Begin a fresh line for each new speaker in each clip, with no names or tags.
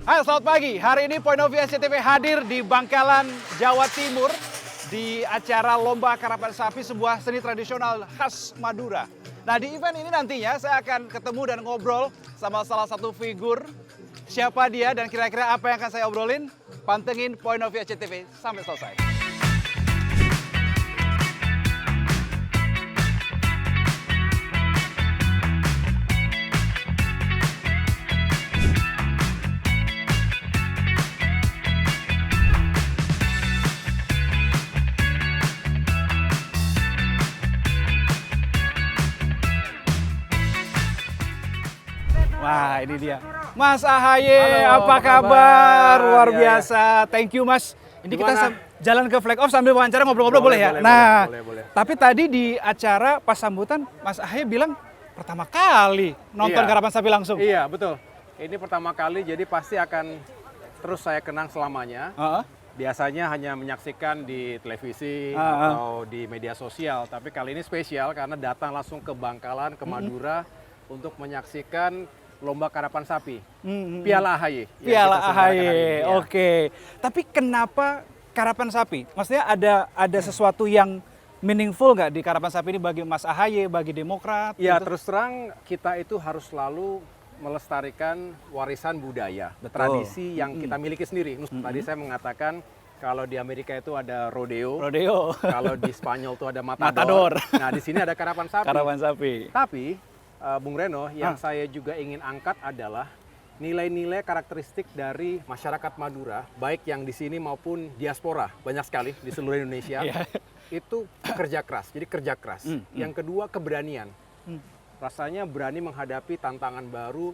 Hai, selamat pagi. Hari ini Point of View SCTV hadir di Bangkalan, Jawa Timur di acara Lomba Karapan Sapi, sebuah seni tradisional khas Madura. Nah, di event ini nantinya saya akan ketemu dan ngobrol sama salah satu figur. Siapa dia dan kira-kira apa yang akan saya obrolin? Pantengin Point of View SCTV sampai selesai. Wah, ini dia. Mas Ahaye,
Halo,
apa kabar? Luar
Ya,
biasa. Thank you, Mas. Ini kita
Gimana?
jalan ke flag off sambil wawancara ngobrol-ngobrol boleh ya?
Boleh,
Nah,
boleh.
tapi tadi di acara pas sambutan Mas Ahaye bilang pertama kali nonton
Iya.
Karapan Sapi langsung.
Iya, betul. Ini pertama kali, jadi pasti akan terus saya kenang selamanya.
Heeh.
Biasanya hanya menyaksikan di televisi
Ah.
atau di media sosial, tapi kali ini spesial karena datang langsung ke Bangkalan, ke Madura untuk menyaksikan Lomba Karapan Sapi. Piala AHY. yang
Piala
kita selenggarakan hari
AHY,
ini, ya.
oke. Tapi kenapa Karapan Sapi? Maksudnya ada sesuatu yang meaningful nggak di Karapan Sapi ini bagi Mas Ahaye, bagi Demokrat?
Ya,
gitu?
terus terang kita itu harus selalu melestarikan warisan budaya,
Betul.
tradisi yang kita miliki sendiri. Tadi saya mengatakan kalau di Amerika itu ada rodeo,
Rodeo,
kalau di Spanyol itu ada
Matador.
matador. Nah, di sini ada karapan sapi.
Karapan Sapi.
Tapi Bung Reno, yang saya juga ingin angkat adalah nilai-nilai karakteristik dari masyarakat Madura, baik yang di sini maupun diaspora, banyak sekali di seluruh Indonesia.
Iya.
Itu kerja keras, jadi kerja keras. Yang kedua keberanian. Rasanya berani menghadapi tantangan baru.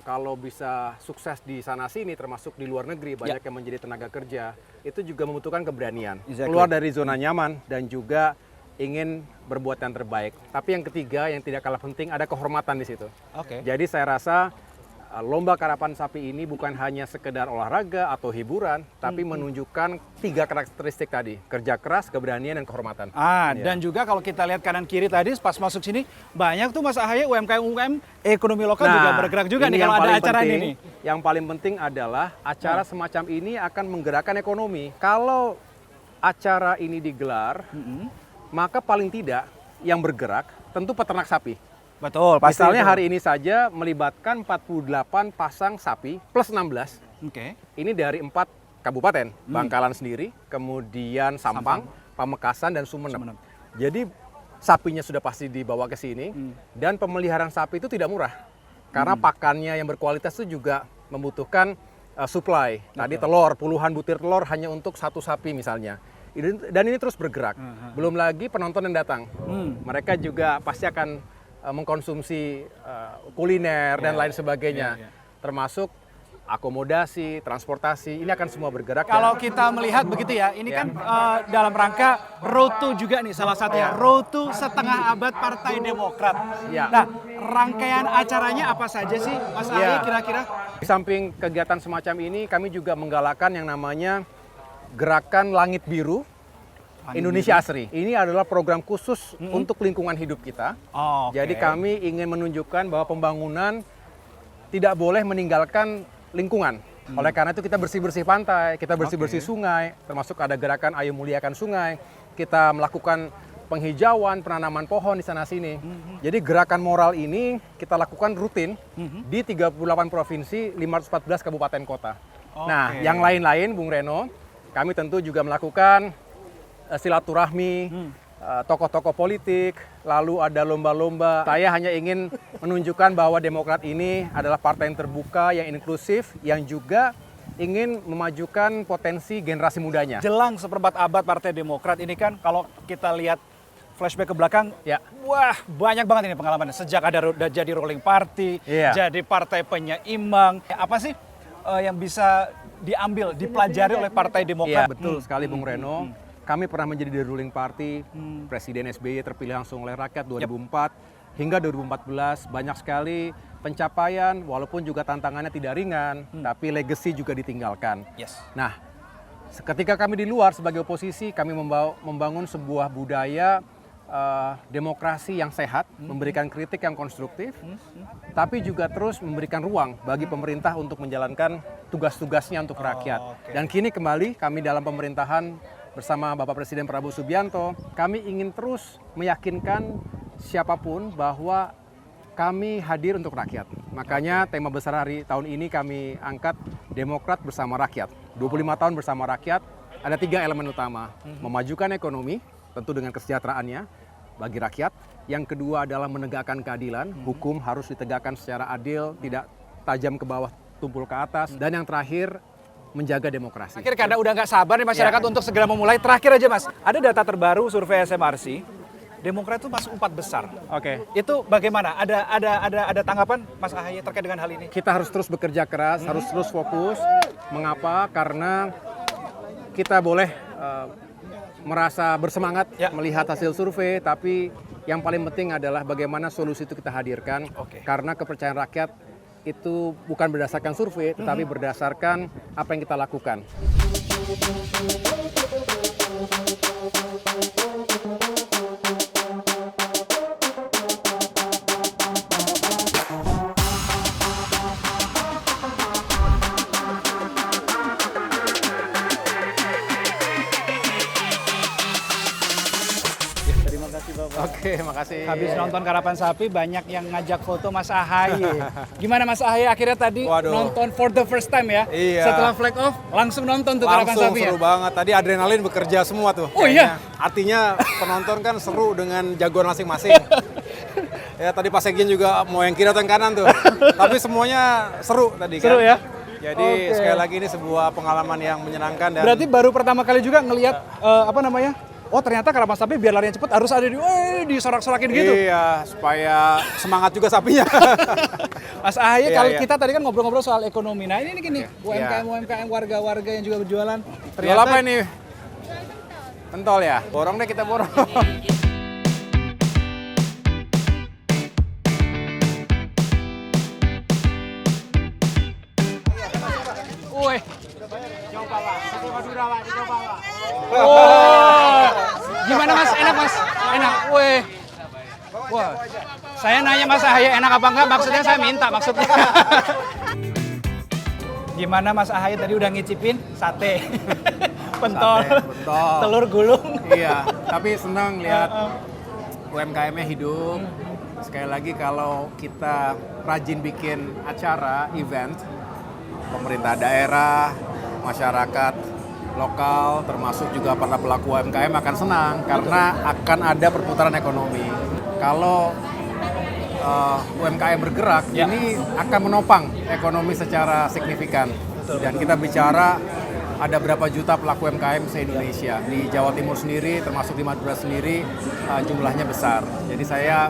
Kalau bisa sukses di sana sini, termasuk di luar negeri, banyak yang menjadi tenaga kerja, itu juga membutuhkan keberanian.
Exactly.
Keluar dari zona nyaman dan juga ingin berbuat yang terbaik. Tapi yang ketiga, yang tidak kalah penting, ada kehormatan di situ.
Oke.
Jadi saya rasa Lomba Karapan Sapi ini bukan hanya sekedar olahraga atau hiburan, tapi menunjukkan 3 karakteristik tadi, kerja keras, keberanian, dan kehormatan. Iya.
Dan juga kalau kita lihat kanan kiri tadi pas masuk sini banyak tuh Mas Ahaye UMKM ekonomi lokal juga bergerak juga nih
yang
kalau ada
paling
acara
penting,
ini nih.
Yang paling penting adalah acara semacam ini akan menggerakkan ekonomi. Kalau acara ini digelar, maka paling tidak yang bergerak tentu peternak sapi.
Betul, pasti.
Misalnya
itu.
hari ini saja melibatkan 48 pasang sapi plus 16.
Oke.
Ini dari 4 kabupaten, Bangkalan sendiri, kemudian Sampang, Pamekasan, dan Sumeneb. Jadi sapinya sudah pasti dibawa ke sini, dan pemeliharaan sapi itu tidak murah. Karena pakannya yang berkualitas itu juga membutuhkan supply. Tadi telur, puluhan butir telur hanya untuk satu sapi misalnya. Dan ini terus bergerak. Belum lagi penonton yang datang. Mereka juga pasti akan mengkonsumsi kuliner dan lain sebagainya. Termasuk akomodasi, transportasi, ini akan semua bergerak.
Kalau kita melihat begitu ya, ini kan dalam rangka Road to juga nih salah satunya. Road to setengah abad Partai Demokrat.
Ya.
Nah, rangkaian acaranya apa saja sih Mas Ahaye kira-kira?
Di samping kegiatan semacam ini, kami juga menggalakkan yang namanya Gerakan Langit Biru Indonesia Asri. Ini adalah program khusus untuk lingkungan hidup kita.
Oh, oke.
Jadi kami ingin menunjukkan bahwa pembangunan tidak boleh meninggalkan lingkungan. Oleh karena itu kita bersih-bersih pantai, kita bersih-bersih sungai, termasuk ada gerakan Ayo Muliakan Sungai. Kita melakukan penghijauan, penanaman pohon di sana-sini. Jadi gerakan moral ini kita lakukan rutin di 38 provinsi, 514 kabupaten kota. Nah, yang lain-lain, Bung Reno, kami tentu juga melakukan silaturahmi, tokoh-tokoh politik, lalu ada lomba-lomba. Saya hanya ingin menunjukkan bahwa Demokrat ini adalah partai yang terbuka, yang inklusif, yang juga ingin memajukan potensi generasi mudanya.
Jelang seperempat abad Partai Demokrat ini kan kalau kita lihat flashback ke belakang,
Ya.
wah banyak banget ini pengalamannya. Sejak ada jadi ruling party,
Iya.
jadi partai penyeimbang. Apa sih yang bisa diambil, dipelajari oleh Partai
Iya,
Demokrat?
betul sekali Bung Reno. Kami pernah menjadi the ruling party, Presiden SBY terpilih langsung oleh rakyat 2004 hingga 2014. Banyak sekali pencapaian, walaupun juga tantangannya tidak ringan, tapi legacy juga ditinggalkan.
Yes.
Nah, ketika kami di luar sebagai oposisi, kami membangun sebuah budaya demokrasi yang sehat, memberikan kritik yang konstruktif, tapi juga terus memberikan ruang bagi pemerintah untuk menjalankan tugas-tugasnya untuk rakyat.
Oke.
Dan kini kembali kami dalam pemerintahan bersama Bapak Presiden Prabowo Subianto, kami ingin terus meyakinkan siapapun bahwa kami hadir untuk rakyat. Makanya tema besar hari tahun ini kami angkat Demokrat bersama rakyat. 25 tahun bersama rakyat, ada 3 elemen utama. Memajukan ekonomi, tentu dengan kesejahteraannya bagi rakyat. Yang kedua adalah menegakkan keadilan, hukum harus ditegakkan secara adil, tidak tajam ke bawah, tumpul ke atas. Dan yang terakhir, menjaga demokrasi.
Akhirnya karena udah nggak sabar nih masyarakat untuk segera memulai. Terakhir aja Mas, ada data terbaru survei SMRC. Demokrat itu masuk 4 besar.
Oke.
Itu bagaimana? Ada tanggapan Mas AHY terkait dengan hal ini?
Kita harus terus bekerja keras, harus terus fokus. Mengapa? Karena kita boleh merasa bersemangat melihat hasil survei, tapi yang paling penting adalah bagaimana solusi itu kita hadirkan.
Oke.
Karena kepercayaan rakyat itu bukan berdasarkan survei, tetapi berdasarkan apa yang kita lakukan. Oke, makasih.
Habis nonton Karapan Sapi banyak yang ngajak foto Mas AHY. Gimana Mas AHY akhirnya tadi nonton for the first time ya?
Iya.
Setelah flag off langsung nonton tuh Karapan
Langsung
Sapi ya?
seru banget. Tadi adrenalin bekerja semua tuh.
Oh iya?
Artinya penonton kan seru dengan jagoan masing-masing. Ya tadi Pak Sekjen juga mau yang kiri atau yang kanan tuh. Tapi semuanya seru tadi kan.
Seru ya?
Jadi sekali lagi ini sebuah pengalaman yang menyenangkan dan
Berarti baru pertama kali juga ngelihat oh ternyata Karapan Sapi biar larinya cepet harus ada disorak-sorakin gitu.
Iya, supaya semangat juga sapinya.
Mas AHY,
Iya,
kalau
iya.
kita tadi kan ngobrol-ngobrol soal ekonomi. Nah ini gini,
Iya.
UMKM warga-warga yang juga berjualan.
Jual apa ini? Pentol ya? Borong deh kita borong.
Woi. Oh, gimana Mas? Enak Mas? Enak. Wih. Wah. Saya nanya Mas AHY enak apa enggak? Maksudnya saya minta maksudnya. Gimana Mas AHY tadi udah ngicipin sate, pentol,
Sate, pentol.
telur gulung.
Iya, tapi senang lihat UMKM-nya hidup. Sekali lagi kalau kita rajin bikin acara, event, pemerintah daerah, masyarakat lokal, termasuk juga para pelaku UMKM akan senang karena akan ada perputaran ekonomi. Kalau UMKM bergerak, ini akan menopang ekonomi secara signifikan. Dan kita bicara ada berapa juta pelaku UMKM se-Indonesia. Di Jawa Timur sendiri, termasuk di Madura sendiri, jumlahnya besar. Jadi saya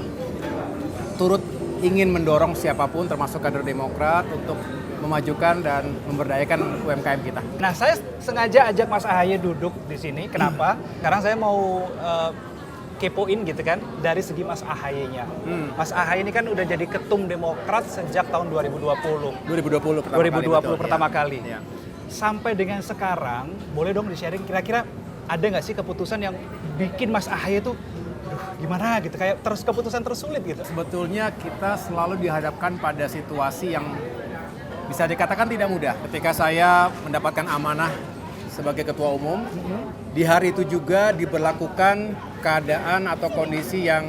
turut ingin mendorong siapapun, termasuk kader Demokrat, untuk memajukan dan memberdayakan UMKM kita.
Nah, saya sengaja ajak Mas AHY duduk di sini. Kenapa? Karena saya mau kepoin gitu kan dari segi Mas AHY-nya. Mas AHY ini kan udah jadi ketum Demokrat sejak tahun 2020.
2020
pertama kali.
Ya.
Sampai dengan sekarang, boleh dong di-sharing kira-kira ada nggak sih keputusan yang bikin Mas AHY itu gimana gitu, kayak keputusan tersulit gitu?
Sebetulnya kita selalu dihadapkan pada situasi yang bisa dikatakan tidak mudah. Ketika saya mendapatkan amanah sebagai ketua umum, di hari itu juga diberlakukan keadaan atau kondisi yang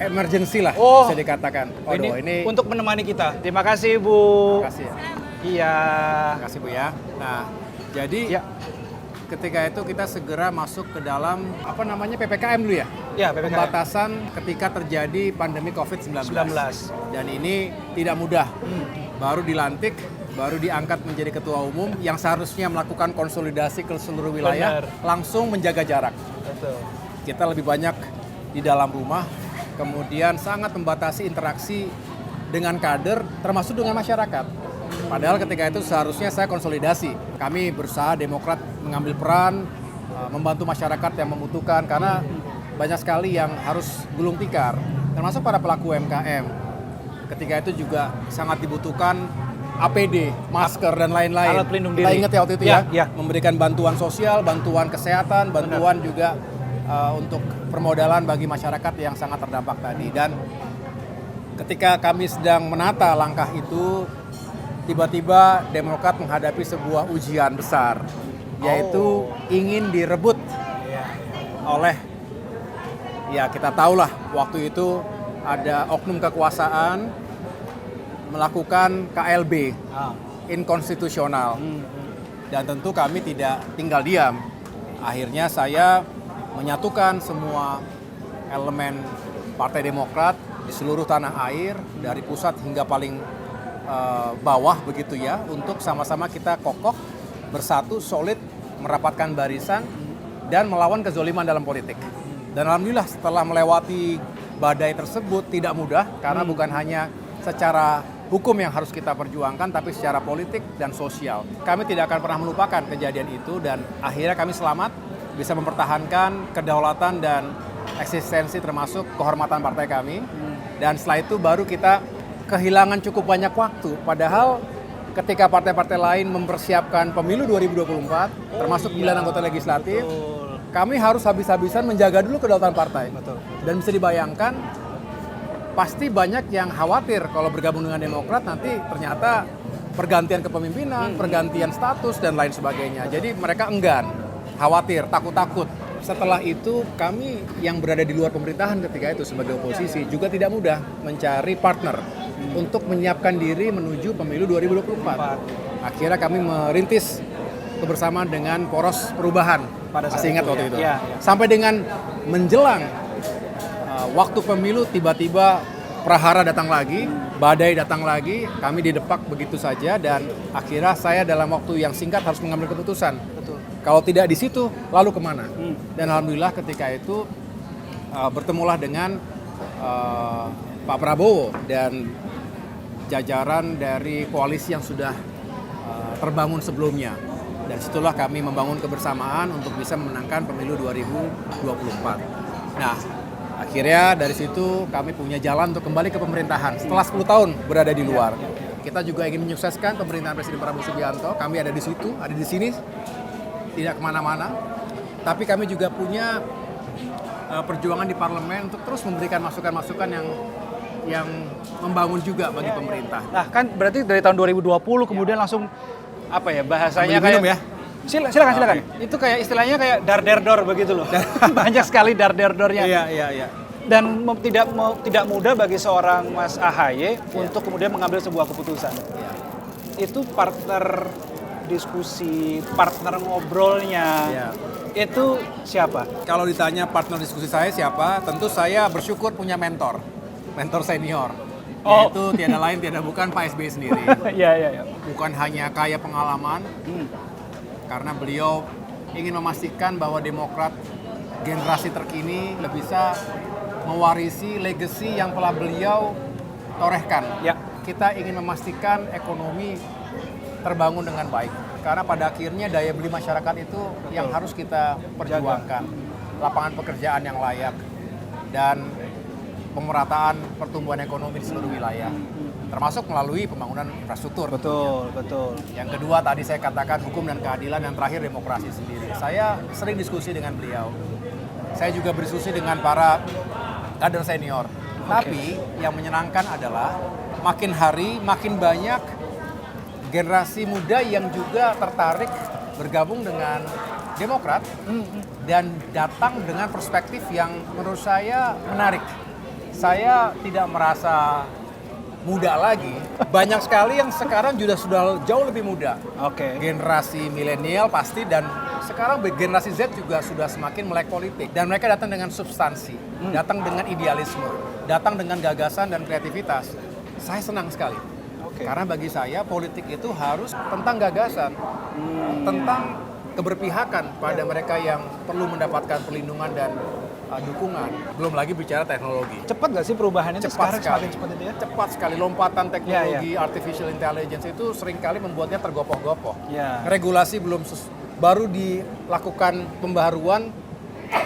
emergency lah, bisa dikatakan. Waduh, ini
untuk menemani kita. Terima kasih Bu.
Terima kasih ya.
Iya.
Terima kasih Bu ya. Nah, jadi ketika itu kita segera masuk ke dalam PPKM dulu ya.
Ya, PPKM.
Pembatasan ketika terjadi pandemi COVID-19. Dan ini tidak mudah. Baru dilantik, baru diangkat menjadi ketua umum yang seharusnya melakukan konsolidasi ke seluruh wilayah, langsung menjaga jarak.
Betul.
Kita lebih banyak di dalam rumah, kemudian sangat membatasi interaksi dengan kader, termasuk dengan masyarakat. Padahal ketika itu seharusnya saya konsolidasi. Kami berusaha Demokrat mengambil peran, membantu masyarakat yang membutuhkan, karena banyak sekali yang harus gulung tikar, termasuk para pelaku UMKM. Ketika itu juga sangat dibutuhkan APD, masker, dan lain-lain.
Alat pelindung diri.
Kita ingat ya waktu itu ya,
Ya.
memberikan bantuan sosial, bantuan kesehatan, bantuan juga untuk
permodalan bagi masyarakat yang sangat terdampak tadi. Dan ketika kami sedang menata langkah itu, tiba-tiba Demokrat menghadapi sebuah ujian besar, yaitu ingin direbut oleh, ya kita tahulah waktu itu ada oknum kekuasaan melakukan KLB, inkonstitusional. Dan tentu kami tidak tinggal diam. Akhirnya saya menyatukan semua elemen Partai Demokrat di seluruh tanah air, dari pusat hingga paling bawah begitu ya, untuk sama-sama kita kokoh, bersatu, solid, merapatkan barisan, dan melawan kezoliman dalam politik. Dan alhamdulillah setelah melewati badai tersebut tidak mudah, karena bukan hanya secara hukum yang harus kita perjuangkan, tapi secara politik dan sosial. Kami tidak akan pernah melupakan kejadian itu, dan akhirnya kami selamat bisa mempertahankan kedaulatan dan eksistensi termasuk kehormatan partai kami. Dan setelah itu baru kita kehilangan cukup banyak waktu. Padahal ketika partai-partai lain mempersiapkan pemilu 2024, termasuk 9 anggota legislatif, kami harus habis-habisan menjaga dulu kedaulatan partai. Dan bisa dibayangkan, pasti banyak yang khawatir kalau bergabung dengan Demokrat nanti ternyata pergantian kepemimpinan, pergantian status, dan lain sebagainya. Jadi mereka enggan, khawatir, takut-takut. Setelah itu kami yang berada di luar pemerintahan ketika itu sebagai oposisi juga tidak mudah mencari partner untuk menyiapkan diri menuju pemilu 2024. Akhirnya kami merintis kebersamaan dengan Poros Perubahan. Masih ingat waktu itu. Sampai dengan menjelang waktu pemilu, tiba-tiba prahara datang lagi, badai datang lagi, kami didepak begitu saja, dan akhirnya saya dalam waktu yang singkat harus mengambil keputusan. Kalau tidak di situ, lalu kemana? Dan alhamdulillah ketika itu bertemulah dengan Pak Prabowo dan jajaran dari koalisi yang sudah terbangun sebelumnya. Dan situlah kami membangun kebersamaan untuk bisa memenangkan pemilu 2024. Nah, akhirnya dari situ kami punya jalan untuk kembali ke pemerintahan setelah 10 tahun berada di luar. Kita juga ingin menyukseskan pemerintahan Presiden Prabowo Subianto. Kami ada di situ, ada di sini, tidak kemana-mana. Tapi kami juga punya perjuangan di parlemen untuk terus memberikan masukan-masukan yang membangun juga bagi pemerintah.
Nah kan berarti dari tahun 2020 kemudian langsung apa ya bahasanya
Minum
kayak
ya?
Silakan. Itu kayak istilahnya kayak dar-der-dor begitu loh. Banyak sekali dar-der-dornya.
Iya.
Dan tidak mudah bagi seorang Mas AHY untuk kemudian mengambil sebuah keputusan. Itu partner diskusi, partner ngobrolnya, itu siapa?
Kalau ditanya partner diskusi saya siapa, tentu saya bersyukur punya mentor senior. Yaitu tiada lain tiada bukan Pak SBY sendiri.
Iya.
Bukan hanya kaya pengalaman, karena beliau ingin memastikan bahwa Demokrat generasi terkini lebih bisa mewarisi legacy yang telah beliau torehkan. Kita ingin memastikan ekonomi terbangun dengan baik. Karena pada akhirnya daya beli masyarakat itu yang harus kita perjuangkan. Lapangan pekerjaan yang layak dan pemerataan pertumbuhan ekonomi di seluruh wilayah, termasuk melalui pembangunan infrastruktur.
Betul.
Yang kedua tadi saya katakan hukum dan keadilan, yang terakhir demokrasi sendiri. Saya sering diskusi dengan beliau. Saya juga berdiskusi dengan para kader senior. Tapi yang menyenangkan adalah makin hari makin banyak generasi muda yang juga tertarik bergabung dengan Demokrat dan datang dengan perspektif yang menurut saya menarik. Saya tidak merasa muda lagi. Banyak sekali yang sekarang sudah jauh lebih muda. Generasi milenial pasti, dan sekarang generasi Z juga sudah semakin melek politik. Dan mereka datang dengan substansi, datang dengan idealisme, datang dengan gagasan dan kreativitas. Saya senang sekali. Karena bagi saya politik itu harus tentang gagasan, tentang keberpihakan pada mereka yang perlu mendapatkan perlindungan dan dukungan. Belum lagi bicara teknologi.
Cepat nggak sih perubahannya?
Cepat sekali.
Cepat itu ya?
Cepat sekali. Lompatan teknologi artificial intelligence itu seringkali membuatnya tergopoh-gopoh. Regulasi baru dilakukan pembaharuan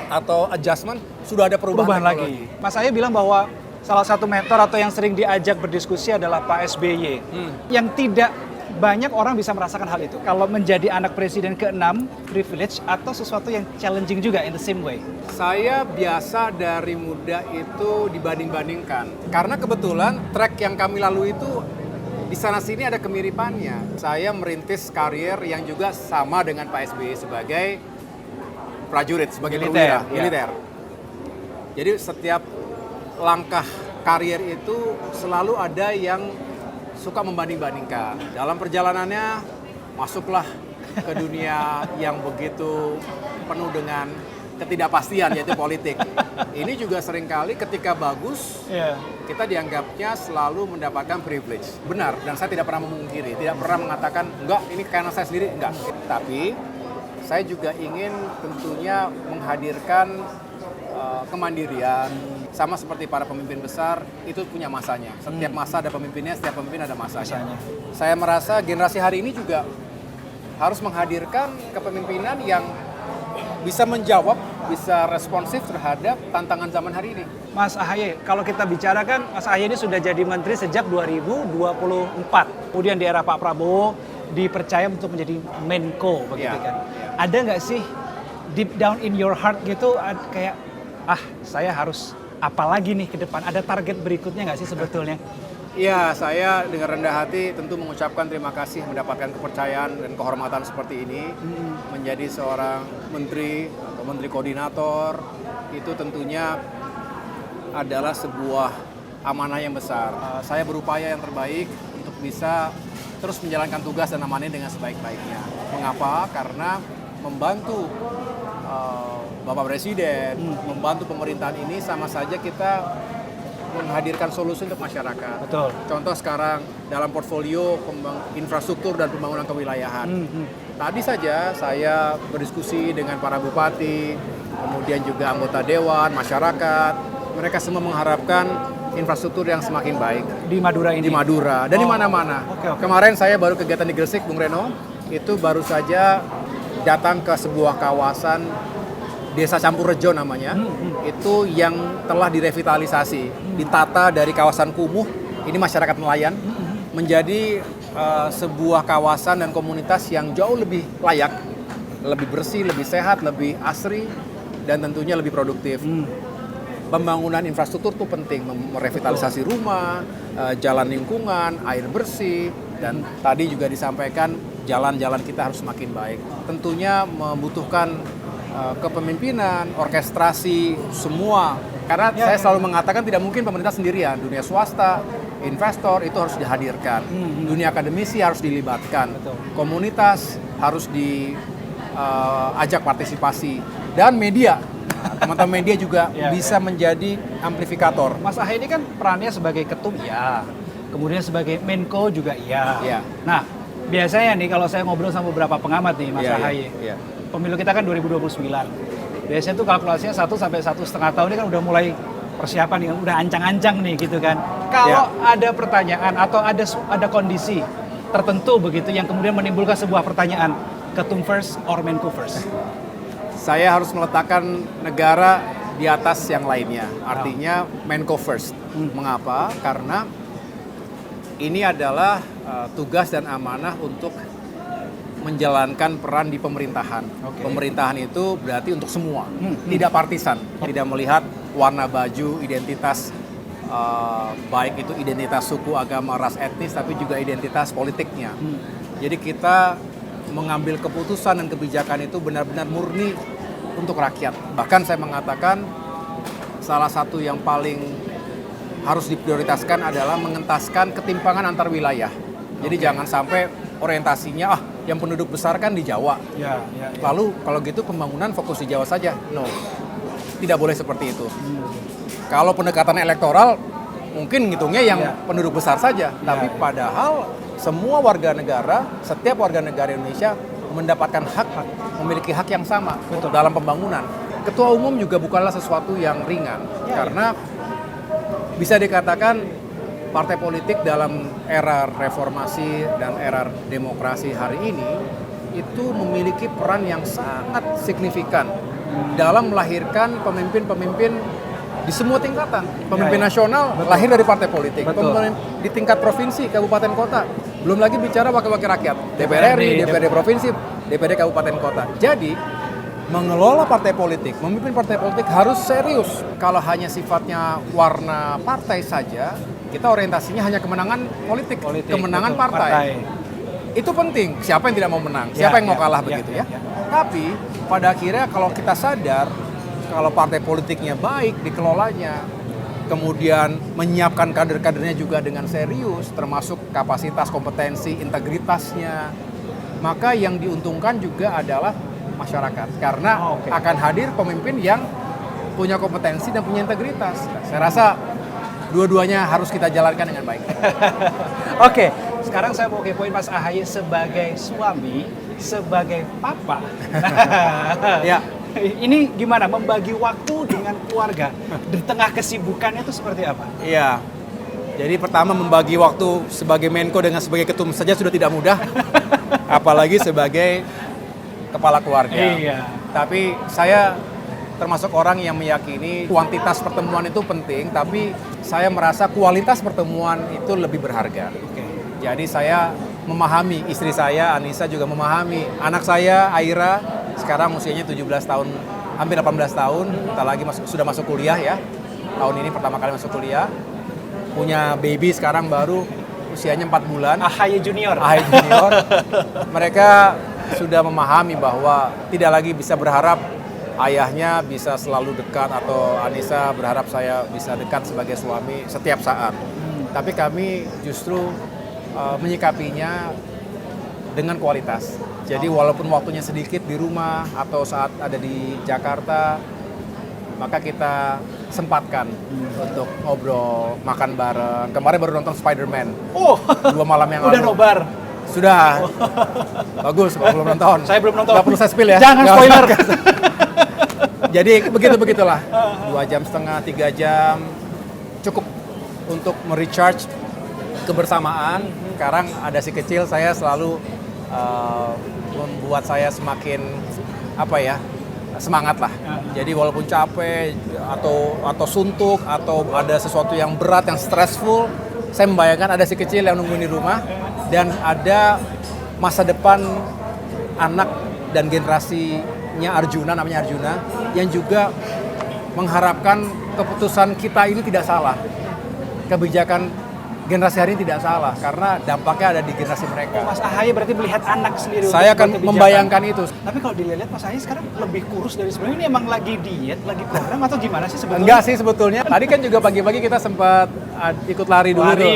atau adjustment, sudah ada perubahan
lagi. Mas Ahaye bilang bahwa salah satu mentor atau yang sering diajak berdiskusi adalah Pak SBY. Yang tidak banyak orang bisa merasakan hal itu. Kalau menjadi anak presiden ke-6, privilege atau sesuatu yang challenging juga in the same way?
Saya biasa dari muda itu dibanding-bandingkan. Karena kebetulan track yang kami lalui itu di sana-sini ada kemiripannya. Saya merintis karier yang juga sama dengan Pak SBY sebagai prajurit, sebagai
Militer,
perwira, militer. Jadi setiap langkah karier itu selalu ada yang suka membanding-bandingkan. Dalam perjalanannya masuklah ke dunia yang begitu penuh dengan ketidakpastian, yaitu politik. Ini juga seringkali ketika bagus, kita dianggapnya selalu mendapatkan privilege. Benar, dan saya tidak pernah memungkiri, tidak pernah mengatakan, enggak, ini karena saya sendiri, enggak. Tapi saya juga ingin tentunya menghadirkan kemandirian, sama seperti para pemimpin besar, itu punya masanya. Setiap masa ada pemimpinnya, setiap pemimpin ada masanya. Saya merasa generasi hari ini juga harus menghadirkan kepemimpinan yang bisa menjawab, bisa responsif terhadap tantangan zaman hari ini.
Mas Ahaye, kalau kita bicarakan, Mas Ahaye ini sudah jadi menteri sejak 2024. Kemudian di era Pak Prabowo dipercaya untuk menjadi Menko, begitu kan. Ada nggak sih deep down in your heart gitu, kayak saya harus apa lagi nih ke depan? Ada target berikutnya nggak sih sebetulnya?
Iya, saya dengan rendah hati tentu mengucapkan terima kasih mendapatkan kepercayaan dan kehormatan seperti ini. Menjadi seorang menteri atau menteri koordinator, itu tentunya adalah sebuah amanah yang besar. Saya berupaya yang terbaik untuk bisa terus menjalankan tugas dan amanah dengan sebaik-baiknya. Mengapa? Karena membantu Bapak Presiden, membantu pemerintahan ini sama saja kita menghadirkan solusi untuk masyarakat.
Betul.
Contoh sekarang dalam portfolio infrastruktur dan pembangunan kewilayahan. Tadi saja saya berdiskusi dengan para bupati, kemudian juga anggota dewan, masyarakat. Mereka semua mengharapkan infrastruktur yang semakin baik.
Di Madura ini?
Di Madura, dan di mana-mana.
Okay.
Kemarin saya baru kegiatan di Gresik, Bung Reno, itu baru saja datang ke sebuah kawasan Desa Campurrejo namanya, itu yang telah direvitalisasi, ditata dari kawasan kumuh, ini masyarakat nelayan, menjadi sebuah kawasan dan komunitas yang jauh lebih layak, lebih bersih, lebih sehat, lebih asri, dan tentunya lebih produktif. Pembangunan infrastruktur itu penting, merevitalisasi rumah, jalan lingkungan, air bersih, dan tadi juga disampaikan jalan-jalan kita harus semakin baik. Tentunya membutuhkan kepemimpinan, orkestrasi, semua. Karena saya selalu mengatakan tidak mungkin pemerintah sendirian. Dunia swasta, investor itu harus dihadirkan. Dunia akademisi harus dilibatkan. Komunitas harus diajak partisipasi. Dan media. Teman-teman media juga bisa menjadi amplifikator.
Mas Ahaye ini kan perannya sebagai ketum, kemudian sebagai Menko juga Nah, biasanya nih kalau saya ngobrol sama beberapa pengamat nih Mas Ahaye, pemilu kita kan 2029. Biasanya tuh kalkulasinya 1 sampai 1,5 tahun ini kan udah mulai persiapan nih, udah ancang-ancang nih gitu kan. Kalau ada pertanyaan atau ada kondisi tertentu begitu yang kemudian menimbulkan sebuah pertanyaan, ketum first or Menko first?
Saya harus meletakkan negara di atas yang lainnya. Artinya Menko first. Mengapa? Karena ini adalah tugas dan amanah untuk menjalankan peran di pemerintahan. Pemerintahan itu berarti untuk semua, tidak partisan, tidak melihat warna baju, identitas, baik itu identitas suku, agama, ras, etnis, tapi juga identitas politiknya. Jadi kita mengambil keputusan dan kebijakan itu benar-benar murni untuk rakyat. Bahkan saya mengatakan salah satu yang paling harus diprioritaskan adalah mengentaskan ketimpangan antar wilayah. Jadi jangan sampai orientasinya yang penduduk besar kan di Jawa. Lalu kalau gitu pembangunan fokus di Jawa saja. No. Tidak boleh seperti itu. Kalau pendekatan elektoral mungkin ngitungnya yang penduduk besar saja, tapi padahal semua warga negara, setiap warga negara Indonesia mendapatkan hak, memiliki hak yang sama dalam pembangunan. Ketua umum juga bukanlah sesuatu yang ringan, karena bisa dikatakan partai politik dalam era reformasi dan era demokrasi hari ini itu memiliki peran yang sangat signifikan dalam melahirkan pemimpin-pemimpin di semua tingkatan. Pemimpin nasional lahir dari partai politik, di tingkat provinsi, kabupaten kota Belum lagi bicara wakil-wakil rakyat, DPR RI, DPRD provinsi, DPRD kabupaten kota. Jadi mengelola partai politik, memimpin partai politik harus serius. Kalau hanya sifatnya warna partai saja, kita orientasinya hanya kemenangan politik, kemenangan
betul, partai.
Itu penting. Siapa yang tidak mau menang? Siapa yang mau kalah begitu ya? Tapi pada akhirnya kalau kita sadar kalau partai politiknya baik dikelolanya, kemudian menyiapkan kader-kadernya juga dengan serius, termasuk kapasitas, kompetensi, integritasnya, maka yang diuntungkan juga adalah masyarakat. Karena akan hadir pemimpin yang punya kompetensi dan punya integritas. Saya rasa dua-duanya harus kita jalankan dengan baik.
Oke, sekarang saya mau kepoin Mas Ahaye sebagai suami, sebagai papa.
Ya.
Ini gimana membagi waktu dengan keluarga di tengah kesibukannya itu seperti apa?
Iya. Jadi pertama membagi waktu sebagai Menko dengan sebagai ketum saja sudah tidak mudah. Apalagi sebagai kepala keluarga.
Iya.
Tapi saya termasuk orang yang meyakini kuantitas pertemuan itu penting, tapi saya merasa kualitas pertemuan itu lebih berharga. Jadi saya memahami, istri saya Anissa juga memahami, anak saya Aira sekarang usianya 17 tahun, hampir 18 tahun, kita lagi sudah masuk kuliah ya. Tahun ini pertama kali masuk kuliah. Punya baby sekarang baru usianya 4 bulan.
Ahaye Junior.
Ahaye Junior. Mereka sudah memahami bahwa tidak lagi bisa berharap ayahnya bisa selalu dekat atau Anissa berharap saya bisa dekat sebagai suami setiap saat. Tapi kami justru menyikapinya dengan kualitas. Jadi walaupun waktunya sedikit di rumah atau saat ada di Jakarta, maka kita sempatkan untuk ngobrol, makan bareng. Kemarin baru nonton Spider-Man. 2 malam yang lalu.
Udah nobar?
Sudah. Bagus, belum nonton.
Saya belum nonton.
Nggak perlu saya spill ya.
Jangan spoiler.
Jadi begitulah. 2,5 jam, 3 jam cukup untuk merecharge kebersamaan. Sekarang ada si kecil, saya selalu membuat saya semakin semangat lah. Jadi walaupun capek atau suntuk atau ada sesuatu yang berat, yang stressful, saya membayangkan ada si kecil yang nunggu di rumah dan ada masa depan anak dan generasinya Arjuna, namanya Arjuna, yang juga mengharapkan keputusan kita ini tidak salah. Kebijakan generasi hari ini tidak salah karena dampaknya ada di generasi mereka.
Mas Ahaye berarti melihat anak sendiri.
Saya akan membayangkan itu.
Tapi kalau dilihat Mas Ahaye sekarang lebih kurus dari sebelumnya. Ini emang lagi diet, lagi program atau gimana sih sebetulnya?
Enggak sih sebetulnya. Tadi kan juga pagi-pagi kita sempat ikut lari dulu tuh di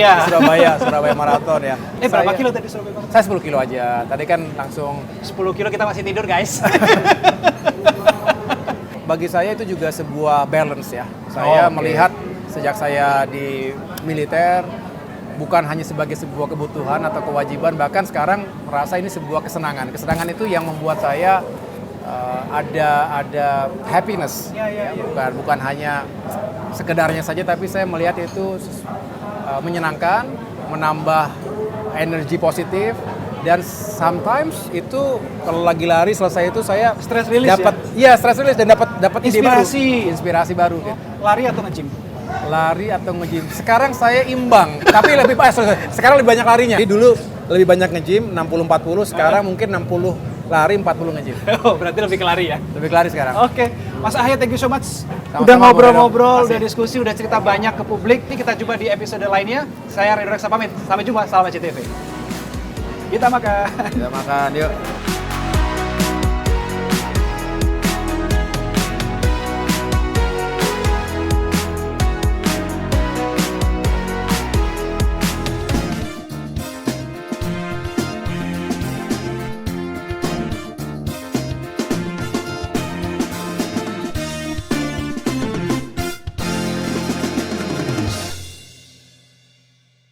Surabaya Marathon ya.
Berapa kilo tadi Surabaya Marathon?
Saya 10 kilo aja. Tadi kan langsung
10 kilo kita masih tidur guys.
Bagi saya itu juga sebuah balance ya. Saya melihat sejak saya di militer bukan hanya sebagai sebuah kebutuhan atau kewajiban, bahkan sekarang merasa ini sebuah kesenangan. Kesenangan itu yang membuat saya ada happiness. Bukan hanya sekedarnya saja, tapi saya melihat itu menyenangkan, menambah energi positif, dan sometimes itu kalau lagi lari selesai itu saya
stress release
dapat stress release dan dapat inspirasi baru gitu.
Lari atau nge-gym?
Lari atau nge-gym. Sekarang saya imbang, tapi sekarang lebih banyak larinya. Jadi dulu lebih banyak nge-gym 60-40, sekarang mungkin 60 lari 40 nge-gym.
Oh, berarti lebih ke lari ya?
Lebih ke lari sekarang.
Oke. Mas Ahaye, thank you so much.
Sama-sama,
udah ngobrol-ngobrol, udah diskusi, udah cerita banyak ke publik. Ini kita jumpa di episode lainnya. Saya Ridho Reksa pamit. Sampai jumpa, salam ACTV. Kita makan.
Kita makan, yuk.